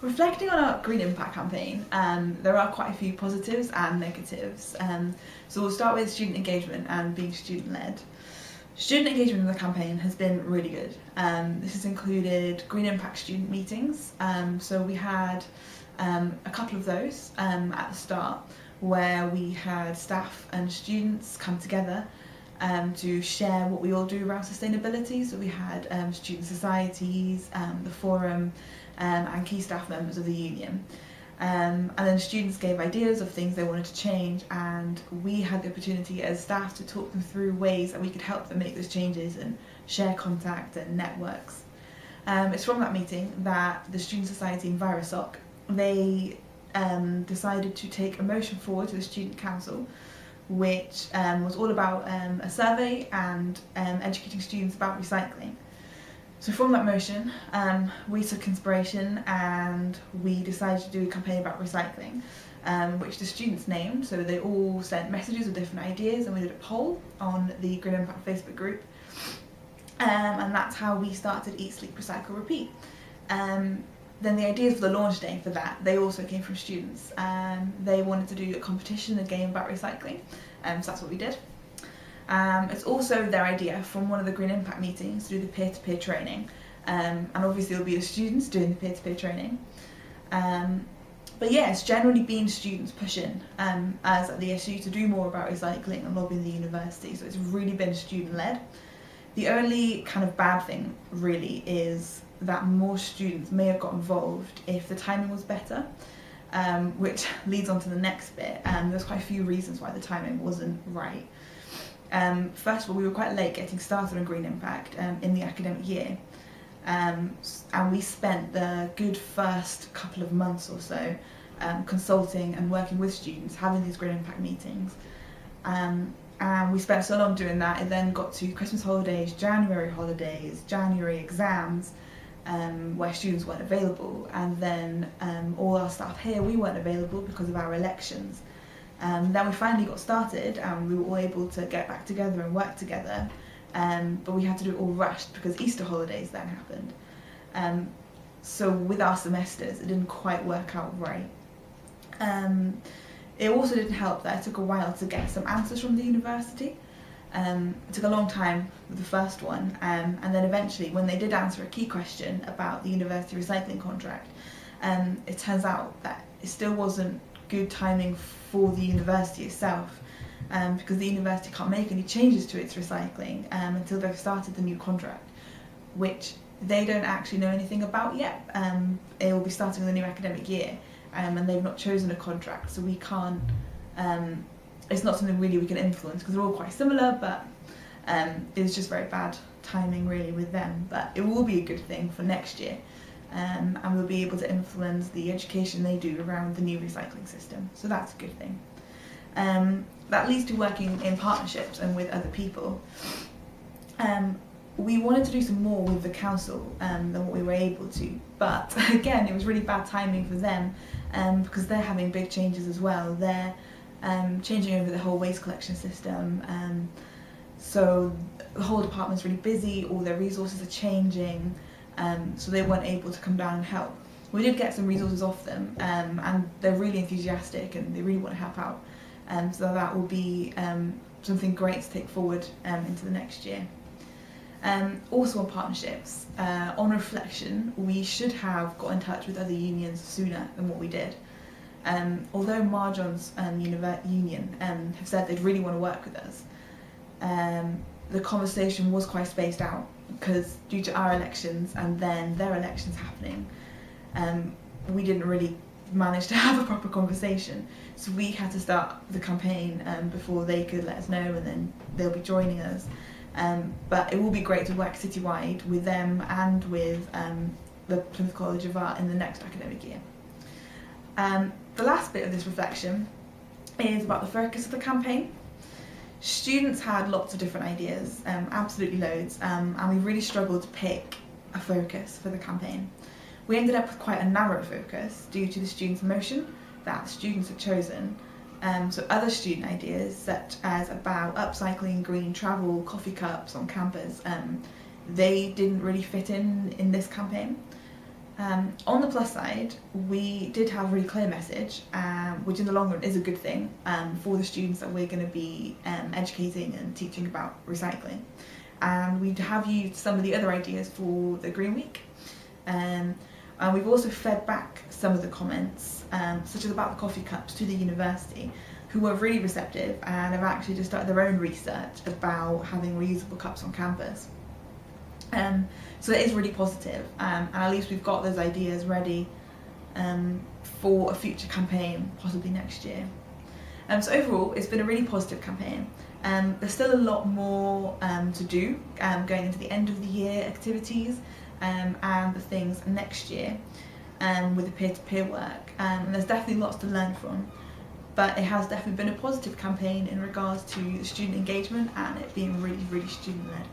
Reflecting on our Green Impact campaign, there are quite a few positives and negatives. So we'll start with student engagement and being student-led. Student engagement in the campaign has been really good. This has included Green Impact student meetings. So we had a couple of those at the start, where we had staff and students come together to share what we all do around sustainability. So we had student societies, the forum, and key staff members of the union. And then students gave ideas of things they wanted to change, and we had the opportunity as staff to talk them through ways that we could help them make those changes and share contact and networks. It's from that meeting that the Student Society and Envirosoc, they decided to take a motion forward to the Student Council, which was all about a survey and educating students about recycling. So from that motion, we took inspiration and we decided to do a campaign about recycling, which the students named. So they all sent messages with different ideas, and we did a poll on the Green Impact Facebook group. And that's how we started Eat, Sleep, Recycle, Repeat. Then the ideas for the launch day for that, they also came from students. They wanted to do a competition, a game about recycling, so that's what we did. It's also their idea from one of the Green Impact meetings to do the peer-to-peer training, and obviously it'll be the students doing the peer-to-peer training. But yeah, it's generally been students pushing us at the SU to do more about recycling and lobbying the university, so it's really been student-led. The only kind of bad thing really is that more students may have got involved if the timing was better, which leads on to the next bit. There's quite a few reasons why the timing wasn't right. First of all, we were quite late getting started on Green Impact in the academic year, and we spent the good first couple of months or so consulting and working with students, having these Green Impact meetings, and we spent so long doing that. It then got to Christmas holidays, January exams, where students weren't available, and then all our staff here, we weren't available because of our elections. Then we finally got started and we were all able to get back together and work together, but we had to do it all rushed because Easter holidays then happened. So with our semesters, it didn't quite work out right. It also didn't help that it took a while to get some answers from the university. It took a long time with the first one, and then eventually when they did answer a key question about the university recycling contract, it turns out that it still wasn't good timing for the university itself, because the university can't make any changes to its recycling until they've started the new contract, which they don't actually know anything about yet. It will be starting the new academic year, and they've not chosen a contract, so we can't, it's not something really we can influence because they're all quite similar, but it was just very bad timing really with them. But it will be a good thing for next year, and we'll be able to influence the education they do around the new recycling system, so that's a good thing. That leads to working in partnerships and with other people. We wanted to do some more with the council than what we were able to, but again it was really bad timing for them because they're having big changes as well. They're changing over the whole waste collection system, so the whole department's really busy, all their resources are changing, so they weren't able to come down and help. We did get some resources off them, and they're really enthusiastic and they really want to help out, so that will be something great to take forward into the next year. Also on partnerships, on reflection, we should have got in touch with other unions sooner than what we did. Although Marjohn's union have said they'd really want to work with us, the conversation was quite spaced out because due to our elections and then their elections happening, we didn't really manage to have a proper conversation. So we had to start the campaign before they could let us know, and then they'll be joining us. But it will be great to work citywide with them and with the Plymouth College of Art in the next academic year. The last bit of this reflection is about the focus of the campaign. Students had lots of different ideas, absolutely loads, and we really struggled to pick a focus for the campaign. We ended up with quite a narrow focus due to the students' motion that the students had chosen. So other student ideas, such as about upcycling green travel coffee cups on campus, they didn't really fit in this campaign. On the plus side, we did have a really clear message, which in the long run is a good thing for the students that we're going to be educating and teaching about recycling. And we have used some of the other ideas for the Green Week. And we've also fed back some of the comments, such as about the coffee cups, to the university, who were really receptive and have actually just started their own research about having reusable cups on campus. So it is really positive, and at least we've got those ideas ready for a future campaign, possibly next year. So overall, it's been a really positive campaign. There's still a lot more to do going into the end of the year activities and the things next year with the peer-to-peer work. And there's definitely lots to learn from, but it has definitely been a positive campaign in regards to the student engagement and it being really, really student-led.